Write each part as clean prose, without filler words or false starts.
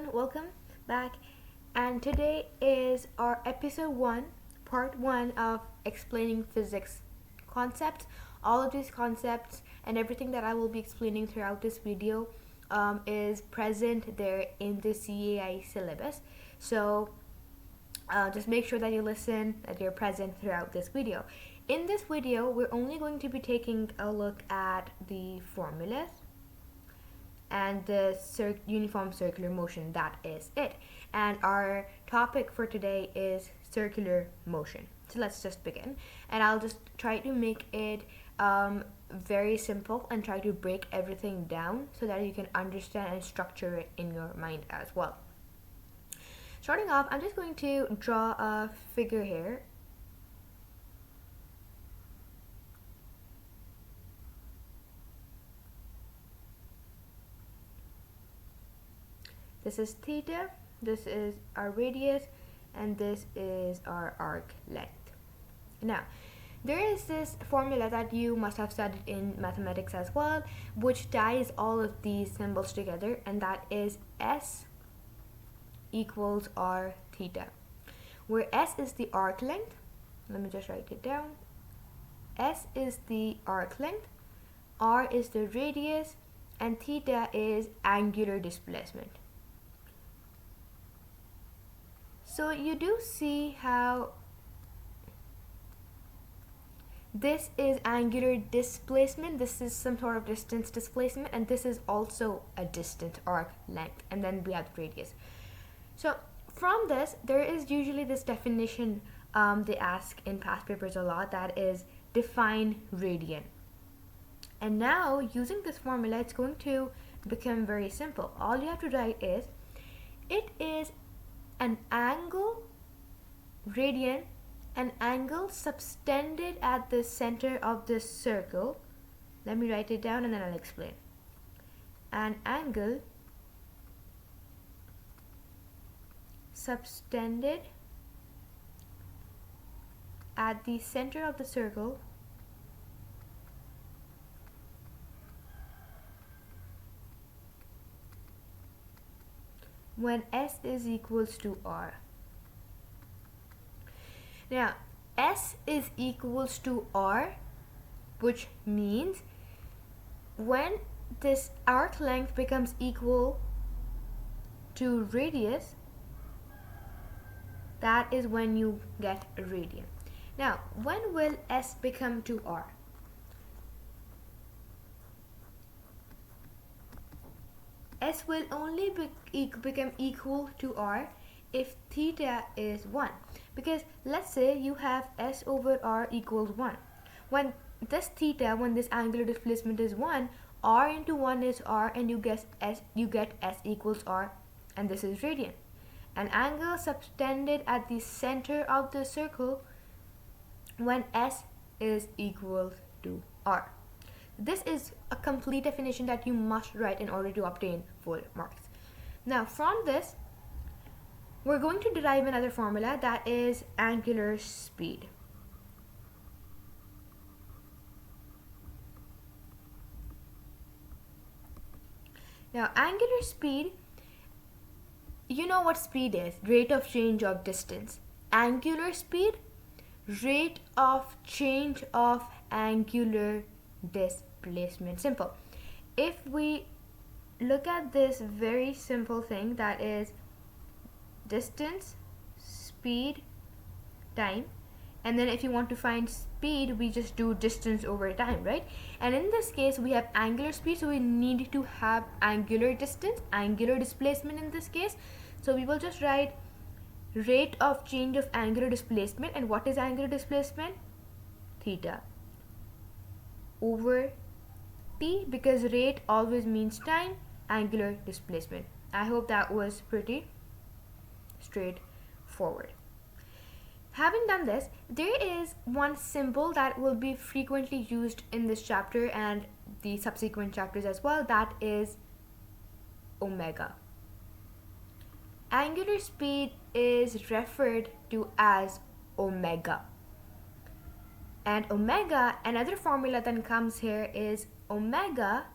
everyone, welcome back. And today is our episode 1, part 1 of explaining physics concepts. All of these concepts and everything that I will be explaining throughout this video is present there in the CAI syllabus. So just make sure that you listen, that you're present throughout this video. In this video, we're only going to be taking a look at the formulas and the uniform circular motion. That is it. And our topic for today is circular motion. So let's just begin. And I'll just try to make it very simple and try to break everything down so that you can understand and structure it in your mind as well. Starting off, I'm just going to draw a figure here. This is theta, this is our radius, and this is our arc length. Now, there is this formula that you must have studied in mathematics as well, which ties all of these symbols together, and that is S equals R theta, where S is the arc length. Let me just write it down. S is the arc length, R is the radius, and theta is angular displacement. So you do see how this is angular displacement, this is some sort of distance displacement, and this is also a distance arc length, and then we have the radius. So from this, there is usually this definition they ask in past papers a lot, that is define radian. And now using this formula, it's going to become very simple. All you have to write is, it is an angle, radian, an angle subtended at the center of the circle. Let me write it down and then I'll explain. An angle subtended at the center of the circle when S is equals to R. Now, S is equals to R, which means when this arc length becomes equal to radius, that is when you get a radian. Now, when will S become to R? S will only become equal to R if theta is 1. Because let's say you have S over R equals 1. When this theta, when this angular displacement is 1, R into 1 is R, and you get S equals R, and this is radian. An angle subtended at the center of the circle when S is equal to R. This is a complete definition that you must write in order to obtain full marks. Now from this, we're going to derive another formula, that is angular speed. Now angular speed, you know what speed is, rate of change of distance. Angular speed, rate of change of angular displacement. Simple. If we look at this very simple thing, that is distance, speed, time, and then if you want to find speed, we just do distance over time, right? And in this case, we have angular speed, so we need to have angular distance, angular displacement in this case. So we will just write rate of change of angular displacement. And what is angular displacement? Theta over t, because rate always means time, angular displacement. I hope that was pretty straightforward. Having done this, there is one symbol that will be frequently used in this chapter and the subsequent chapters as well, that is omega. Angular speed is referred to as omega. And omega, another formula that comes here is omega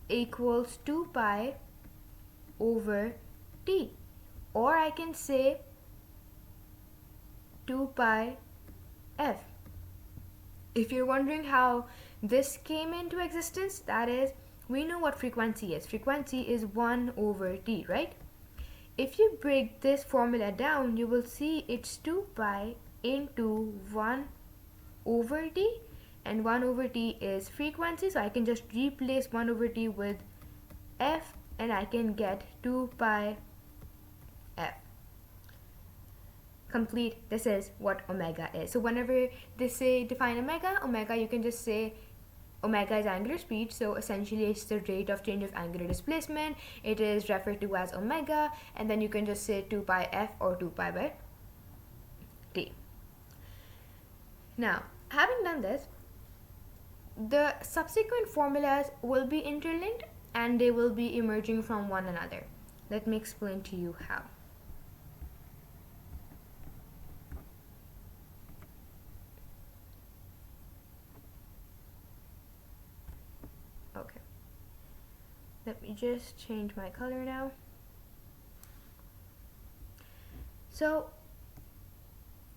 equals 2 pi over t. Or I can say 2 pi f. If you're wondering how this came into existence, that is, we know what frequency is. Frequency is 1 over t, right? If you break this formula down, you will see it's 2 pi into 1 over t, and 1 over t is frequency, so I can just replace 1 over t with f and I can get 2 pi f. Complete. This is what omega is. So whenever they say define omega, you can just say omega is angular speed, so essentially it's the rate of change of angular displacement. It is referred to as omega, and then you can just say 2 pi f or 2 pi by t. Now, having done this, the subsequent formulas will be interlinked and they will be emerging from one another. Let me explain to you how. Okay. Let me just change my color now. So,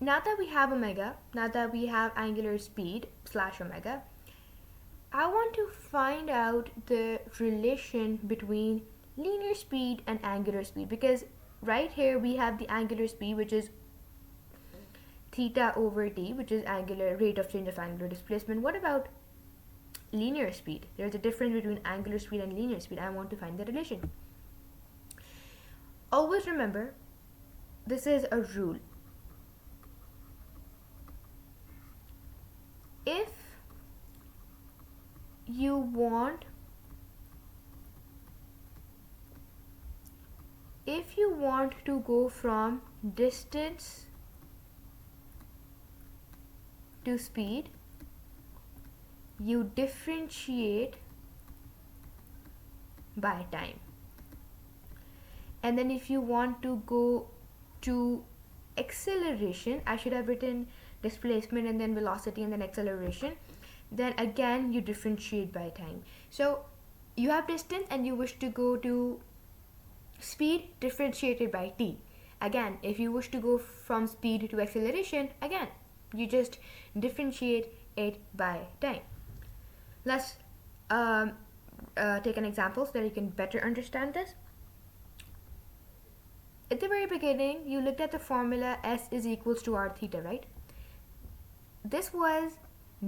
now that we have omega, now that we have angular speed slash omega, I want to find out the relation between linear speed and angular speed, because right here we have the angular speed, which is theta over t, which is angular rate of change of angular displacement. What about linear speed? There's a difference between angular speed and linear speed. I want to find the relation. Always remember, this is a rule. If you want to go from distance to speed, you differentiate by time. And then if you want to go to acceleration, I should have written displacement and then velocity and then acceleration, then again you differentiate by time. So you have distance and you wish to go to speed, differentiated by t. Again, if you wish to go from speed to acceleration, again you just differentiate it by time. Let's take an example so that you can better understand this. At the very beginning, you looked at the formula S is equals to r theta, right? This was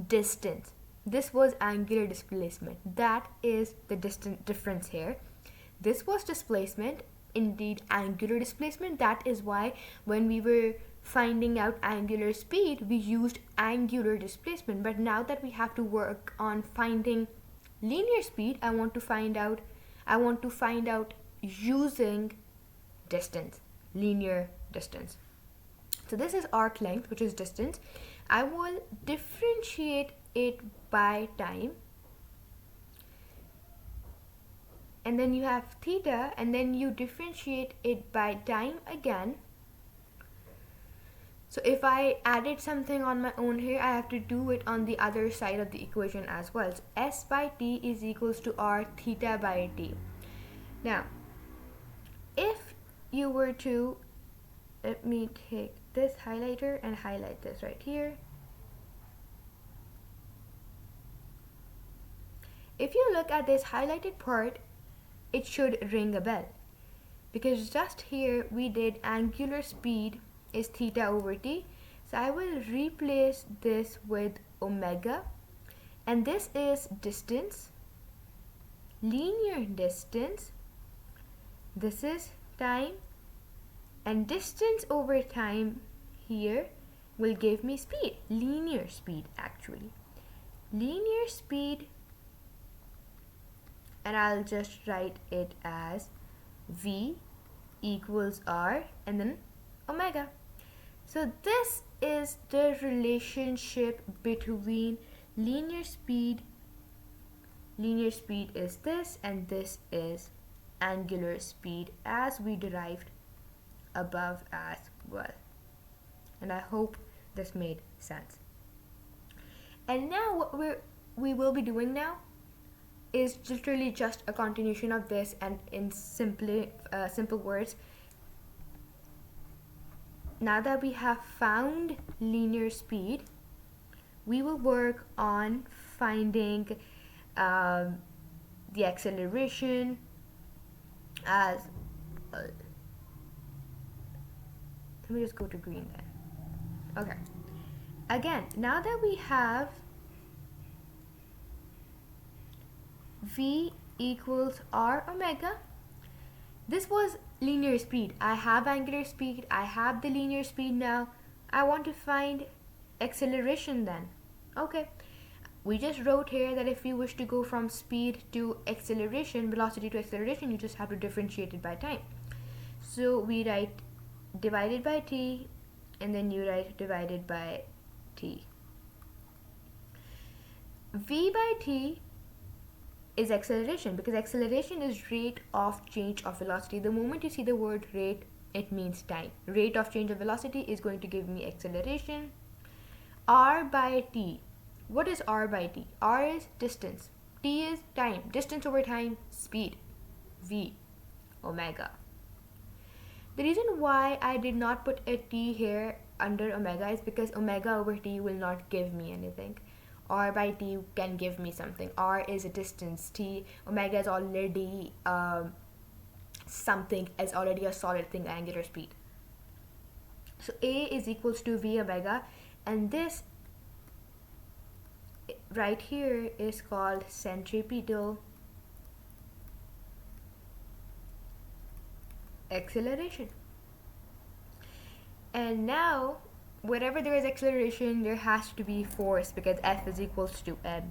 distance. This was angular displacement. That is the difference here. This was displacement, indeed angular displacement. That is why when we were finding out angular speed, we used angular displacement. But now that we have to work on finding linear speed, I want to find out using distance, linear distance. So this is arc length, which is distance. I will differentiate it by time, and then you have theta, and then you differentiate it by time again. So if I added something on my own here, I have to do it on the other side of the equation as well. So S by t is equals to r theta by t. Now, if you were to, let me take this highlighter and highlight this right here. If you look at this highlighted part, it should ring a bell, because just here we did angular speed is theta over t. So I will replace this with omega, and this is distance, linear distance. This is time, and distance over time here will give me speed, linear speed actually. Linear speed, and I'll just write it as V equals R and then omega. So this is the relationship between linear speed. Linear speed is this, and this is angular speed as we derived above as well. And I hope this made sense. And now what we will be doing now, is literally just a continuation of this, and in simple words, now that we have found linear speed, we will work on finding the acceleration as let me just go to green then. Okay, again, now that we have v equals r omega, this was linear speed. I have angular speed, I have the linear speed. Now I want to find acceleration then. Okay, we just wrote here that if you wish to go from speed to acceleration, velocity to acceleration, you just have to differentiate it by time. So we write divided by t, and then you write divided by t. V by t is acceleration, because acceleration is rate of change of velocity. The moment you see the word rate, it means time. Rate of change of velocity is going to give me acceleration. R by t. What is r by t? R is distance, t is time. Distance over time, speed. V omega. The reason why I did not put a t here under omega is because omega over t will not give me anything. R by t can give me something. R is a distance. T omega is already something, is already a solid thing, angular speed. So A is equals to v omega, and this right here is called centripetal acceleration. And now wherever there is acceleration, there has to be force, because F is equals to ma.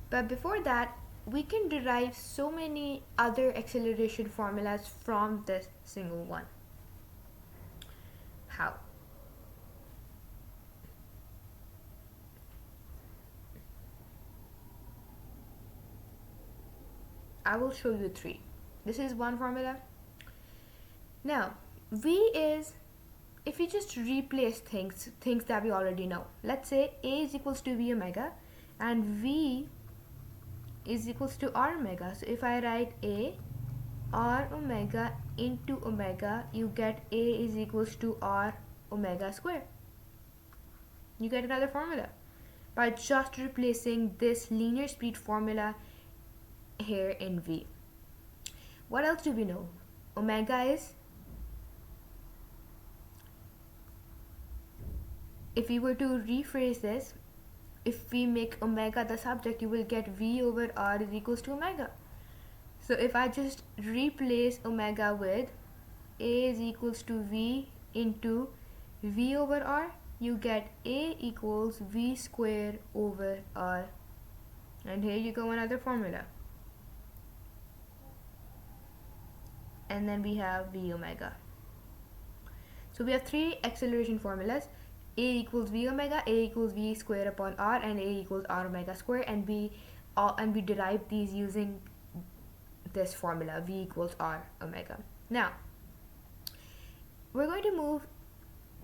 But before that, we can derive so many other acceleration formulas from this single one. How? I will show you three. This is one formula. Now, V is, if we just replace things that we already know. Let's say A is equals to v omega and V is equals to r omega. So if I write A r omega into omega, you get A is equals to r omega square. You get another formula by just replacing this linear speed formula here in V. What else do we know? Omega is, if we were to rephrase this, if we make omega the subject, you will get V over r is equals to omega. So if I just replace omega with A is equals to V into V over r, you get A equals V square over r. And here you go, another formula. And then we have V omega. So we have three acceleration formulas. A equals v omega, A equals v square upon r, and A equals r omega square, and we derive these using this formula, v equals r omega. Now we're going to move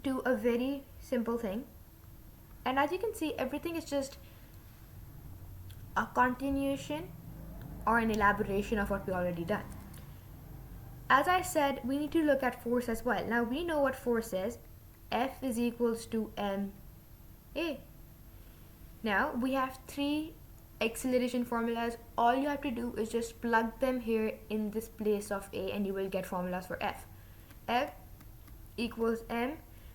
to a very simple thing, and as you can see, everything is just a continuation or an elaboration of what we already done. As I said, we need to look at force as well. Now we know what force is. F is equals to ma. Now we have three acceleration formulas. All you have to do is just plug them here in this place of A, and you will get formulas for F. F equals m.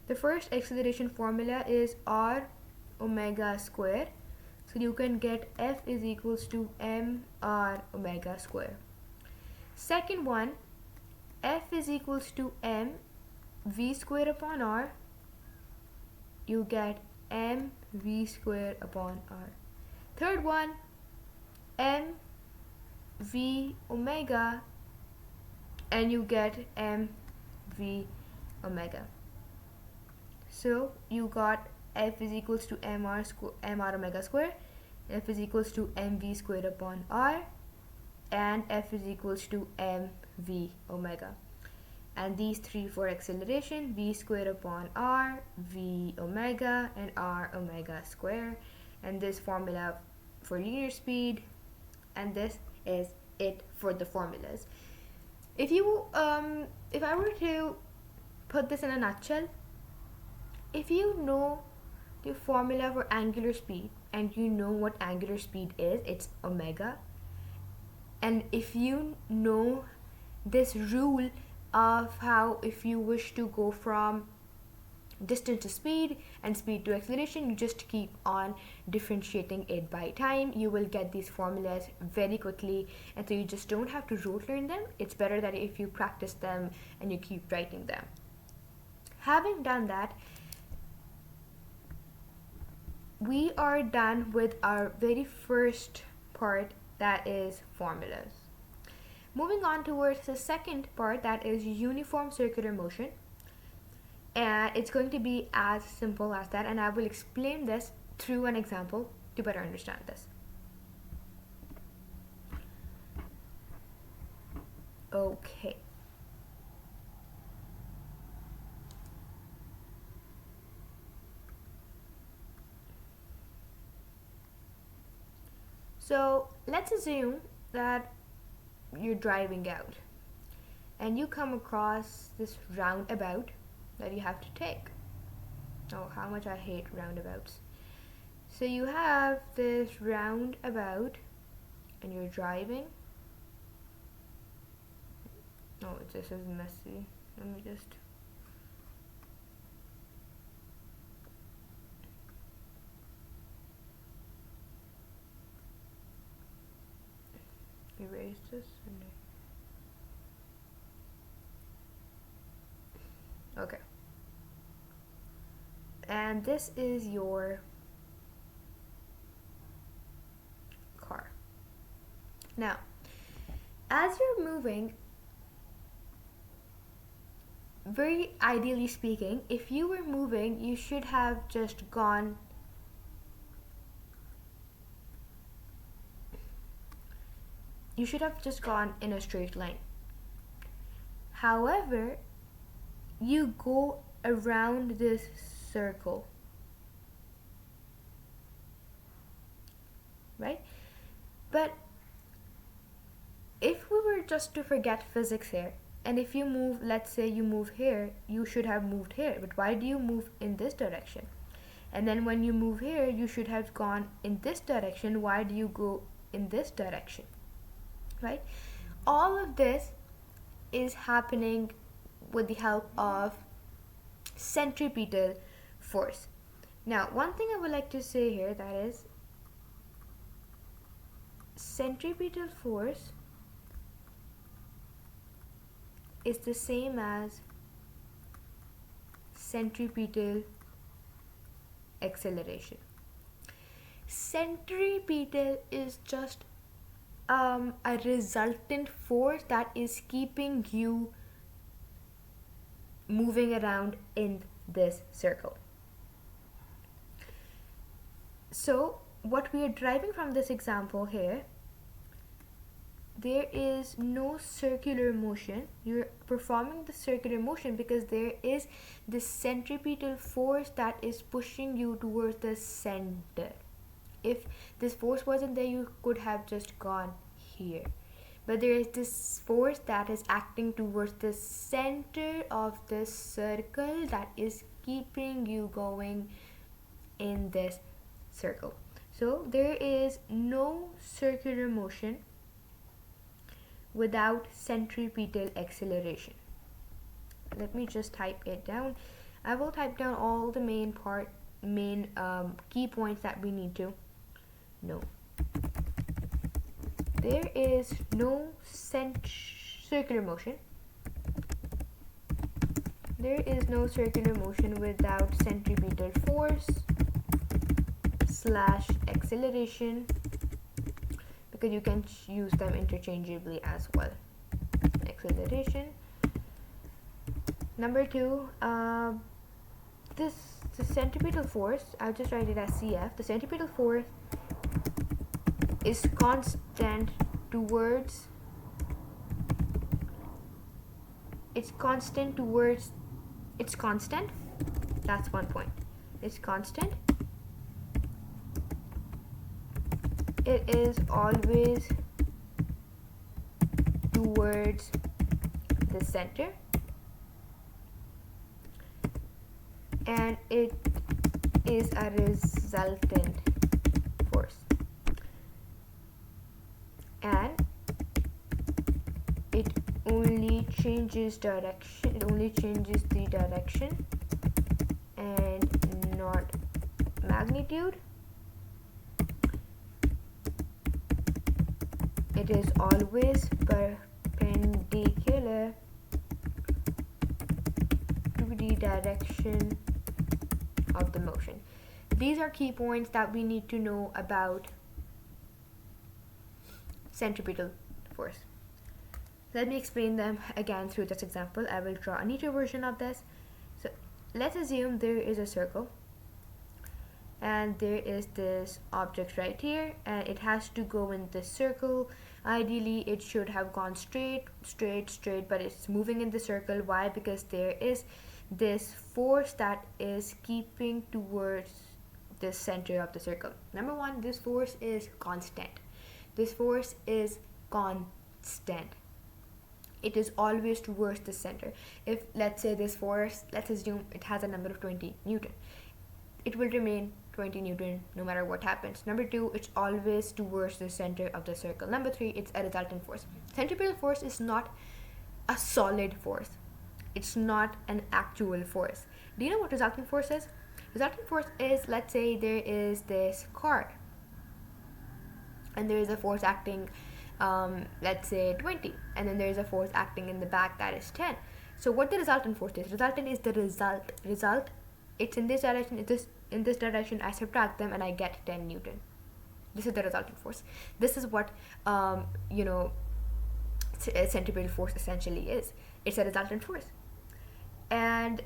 The first acceleration formula is r omega square. So you can get F is equals to m r omega square. Second one, F is equals to m v square upon r. You get m v square upon r. Third one, m v omega, and you get m v omega. So you got F is equals to m r omega square, F is equals to m v square upon r, and F is equals to m v omega. And these three for acceleration, v square upon r, v omega, and r omega square. And this formula for linear speed, And this is it for the formulas. If I were to put this in a nutshell, if you know the formula for angular speed and you know what angular speed is, it's omega. And if you know this rule of how if you wish to go from distance to speed and speed to acceleration, you just keep on differentiating it by time, you will get these formulas very quickly. And so you just don't have to rote learn them. It's better that if you practice them and you keep writing them. Having done that, we are done with our very first part, that is formulas. Moving on towards the second part, that is uniform circular motion. And it's going to be as simple as that, and I will explain this through an example to better understand this. Okay. So let's assume that you're driving out and you come across this roundabout that you have to take. Oh, how much I hate roundabouts. So you have this roundabout and you're driving. Oh, this is messy. Let me just... erase this. Okay. And this is your car. Now, as you're moving, very ideally speaking, if you were moving, you should have just gone in a straight line. However, you go around this circle, right? But if we were just to forget physics here, and if you move, let's say you move here, you should have moved here. But why do you move in this direction? And then when you move here, you should have gone in this direction. Why do you go in this direction? Right? All of this is happening with the help of centripetal force. Now, one thing I would like to say here, that is centripetal force is the same as centripetal acceleration. Centripetal is just a resultant force that is keeping you moving around in this circle. So what we are deriving from this example here, there is no circular motion. You're performing the circular motion because there is this centripetal force that is pushing you towards the center. If this force wasn't there, you could have just gone here. But there is this force that is acting towards the center of this circle that is keeping you going in this circle. So there is no circular motion without centripetal acceleration. Let me just type it down. I will type down all the main key points that we need to know. There is no circular motion. There is no circular motion without centripetal force / acceleration, because you can use them interchangeably as well. Acceleration. Number 2, the centripetal force, I'll just write it as CF. The centripetal force is constant towards, it's constant, that's one point. It's constant. It is always towards the center, and it is a resultant force, and it only changes direction, it only changes the direction and not magnitude. It is always perpendicular to the direction of the motion. These are key points that we need to know about centripetal force. Let me explain them again through this example. I will draw a neater version of this. So let's assume there is a circle and there is this object right here, and it has to go in this circle. Ideally it should have gone straight, but it's moving in the circle. Why? Because there is this force that is keeping towards the center of the circle. Number one, this force is constant. This force is constant. It is always towards the center. If let's say this force, let's assume it has a number of 20 Newton, it will remain 20 Newton no matter what happens. Number two, it's always towards the center of the circle. Number three, it's a resultant force. Centripetal force is not a solid force. It's not an actual force. Do you know what resultant force is? Resultant force is, let's say there is this car and there is a force acting, let's say 20, and then there is a force acting in the back that is 10. So what the resultant force is? Resultant is the result. It's in this direction, it is in this direction. I subtract them and I get 10 Newton. This is the resultant force. This is what centripetal force essentially is. It's a resultant force. And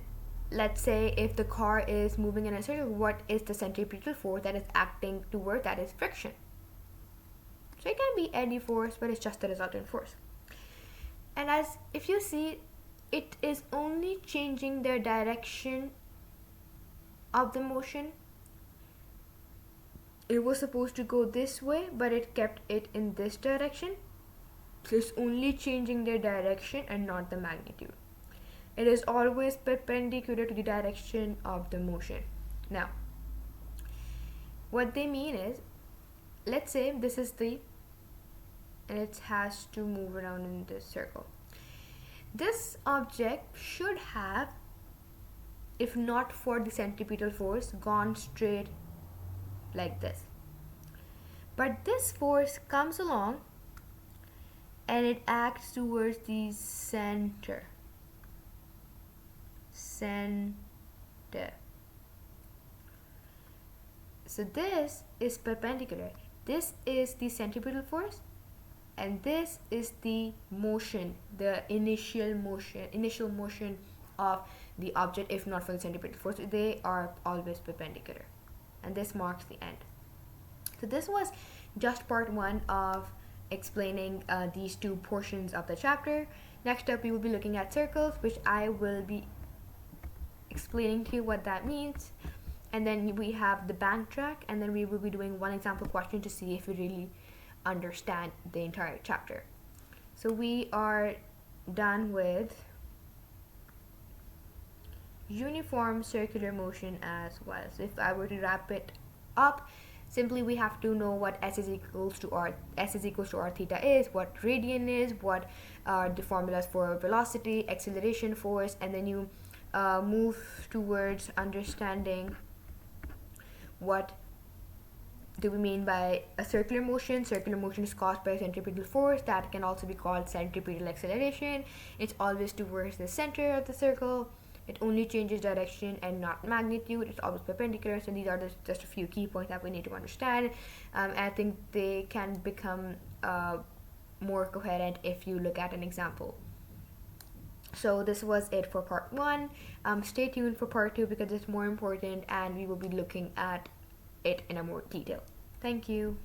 let's say if the car is moving in a circle, what is the centripetal force that is acting toward? That is friction. So it can be any force, but it's just the resultant force. And as if you see, it is only changing the direction of the motion. It was supposed to go this way, but it kept it in this direction. So it's only changing the direction and not the magnitude. It is always perpendicular to the direction of the motion. Now, what they mean is, let's say this is the, and it has to move around in this circle. This object should have, if not for the centripetal force, gone straight like this. But this force comes along and it acts towards the center. So this is perpendicular. This is the centripetal force, and this is the motion, the initial motion of the object. If not for the centripetal force, they are always perpendicular, and this marks the end. So this was just part one of explaining these two portions of the chapter. Next up, we will be looking at circles, which I will be explaining to you what that means. And then we have the bank track, and then we will be doing one example question to see if we really understand the entire chapter. So we are done with uniform circular motion as well. So if I were to wrap it up, simply we have to know what s is equals to r theta is, what radian is, what are the formulas for velocity, acceleration, force, and then you move towards understanding what do we mean by a circular motion. Circular motion is caused by a centripetal force that can also be called centripetal acceleration. It's always towards the center of the circle. It only changes direction and not magnitude. It's always perpendicular. So these are just a few key points that we need to understand. And I think they can become more coherent if you look at an example. So this was it for part one. Stay tuned for part two because it's more important and we will be looking at it in a more detail. Thank you.